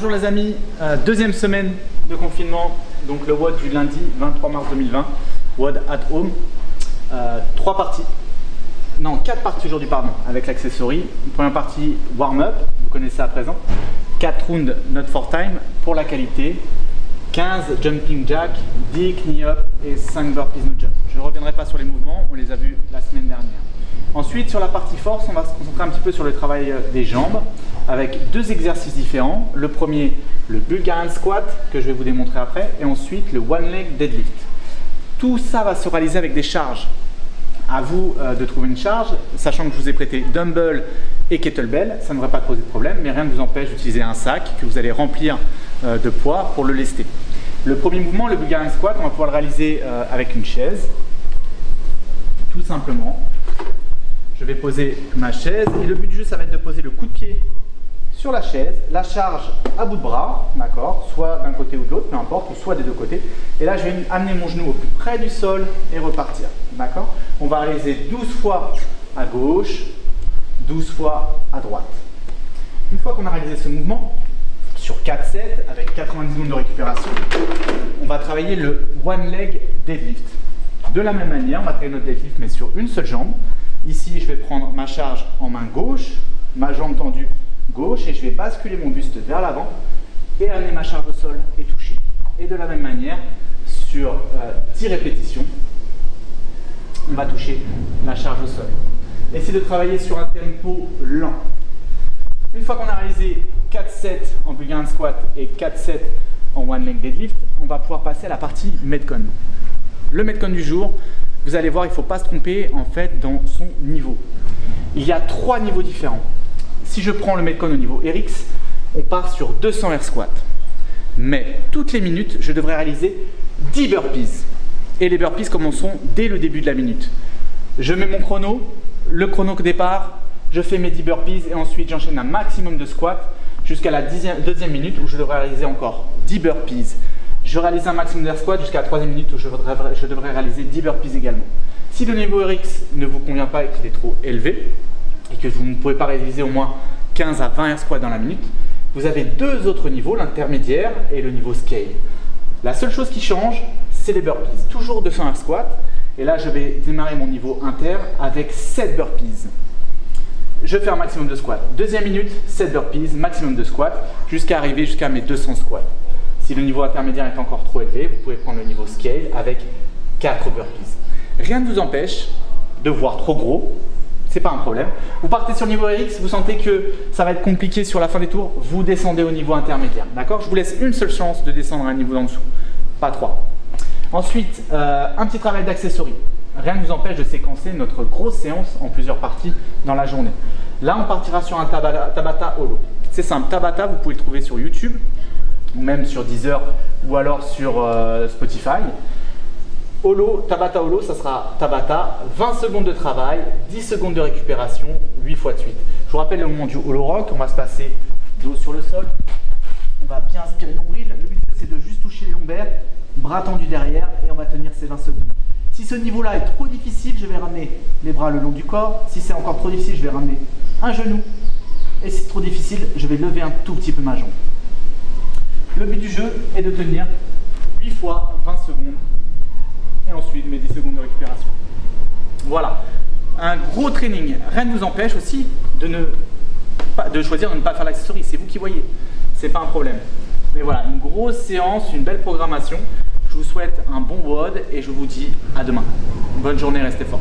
Bonjour les amis, deuxième semaine de confinement, donc le WOD du lundi 23 mars 2020, WOD at home. 4 parties aujourd'hui, pardon, avec l'accessory. Première partie warm-up, vous connaissez à présent. 4 rounds not for time pour la qualité. 15 jumping jack, 10 knee up et 5 burpees no jump. Je ne reviendrai pas sur les mouvements, on les a vus la semaine dernière. Ensuite, sur la partie force, on va se concentrer un petit peu sur le travail des jambes avec 2 exercices différents. Le premier, le Bulgarian squat que je vais vous démontrer après, et ensuite le one leg deadlift. Tout ça va se réaliser avec des charges. À vous de trouver une charge, sachant que je vous ai prêté dumbbell et kettlebell, ça ne devrait pas poser de problème, mais rien ne vous empêche d'utiliser un sac que vous allez remplir de poids pour le lester. Le premier mouvement, le Bulgarian squat, on va pouvoir le réaliser avec une chaise, tout simplement. Je vais poser ma chaise et le but du jeu, ça va être de poser le coup de pied sur la chaise, la charge à bout de bras, d'accord, soit d'un côté ou de l'autre, peu importe, ou soit des deux côtés. Et là, je vais amener mon genou au plus près du sol et repartir, d'accord. On va réaliser 12 fois à gauche, 12 fois à droite. Une fois qu'on a réalisé ce mouvement, sur 4 sets, avec 90 secondes de récupération, on va travailler le one leg deadlift. De la même manière, on va travailler notre deadlift, mais sur une seule jambe. Ici, je vais prendre ma charge en main gauche, ma jambe tendue gauche, et je vais basculer mon buste vers l'avant et amener ma charge au sol et toucher. Et de la même manière, sur 10 répétitions, on va toucher la charge au sol. Essayez de travailler sur un tempo lent. Une fois qu'on a réalisé 4 sets en Bulgarian squat et 4 sets en one leg deadlift, on va pouvoir passer à la partie Metcon. Le Metcon du jour, vous allez voir, il ne faut pas se tromper en fait dans son niveau. Il y a 3 niveaux différents. Si je prends le Metcon au niveau RX, on part sur 200 air squat. Mais toutes les minutes, je devrais réaliser 10 burpees. Et les burpees commenceront dès le début de la minute. Je mets mon chrono, le chrono au départ, je fais mes 10 burpees et ensuite j'enchaîne un maximum de squats jusqu'à la deuxième minute où je devrais réaliser encore 10 burpees. Je réalise un maximum d'air squat jusqu'à la 3e minute où je devrais réaliser 10 burpees également. Si le niveau RX ne vous convient pas et qu'il est trop élevé et que vous ne pouvez pas réaliser au moins 15 à 20 air squats dans la minute, vous avez 2 autres niveaux, l'intermédiaire et le niveau scale. La seule chose qui change, c'est les burpees. Toujours 200 air squats. Et là, je vais démarrer mon niveau inter avec 7 burpees. Je fais un maximum de squats. Deuxième minute, 7 burpees, maximum de squats, jusqu'à arriver jusqu'à mes 200 squats. Si le niveau intermédiaire est encore trop élevé, vous pouvez prendre le niveau scale avec 4 burpees. Rien ne vous empêche de voir trop gros, c'est pas un problème. Vous partez sur le niveau RX, vous sentez que ça va être compliqué sur la fin des tours, vous descendez au niveau intermédiaire. D'accord? Je vous laisse une seule chance de descendre à un niveau en dessous, pas 3. Ensuite, un petit travail d'accessory. Rien ne nous empêche de séquencer notre grosse séance en plusieurs parties dans la journée. Là, on partira sur un Tabata Holo. C'est simple, Tabata, vous pouvez le trouver sur YouTube, ou même sur Deezer, ou alors sur Spotify. Holo, Tabata Holo, ça sera Tabata, 20 secondes de travail, 10 secondes de récupération, 8 fois de suite. Je vous rappelle le moment du Holo Rock, on va se passer dos sur le sol, on va bien aspirer le nombril. Le but c'est de juste toucher les lombaires, bras tendus derrière, et on va tenir ces 20 secondes. Si ce niveau-là est trop difficile, je vais ramener les bras le long du corps. Si c'est encore trop difficile, je vais ramener un genou. Et si c'est trop difficile, je vais lever un tout petit peu ma jambe. Le but du jeu est de tenir 8 fois 20 secondes. Et ensuite mes 10 secondes de récupération. Voilà. Un gros training. Rien ne vous empêche aussi de choisir de ne pas faire l'accessory. C'est vous qui voyez. C'est pas un problème. Mais voilà, une grosse séance, une belle programmation. Je vous souhaite un bon WOD et je vous dis à demain. Bonne journée, restez forts.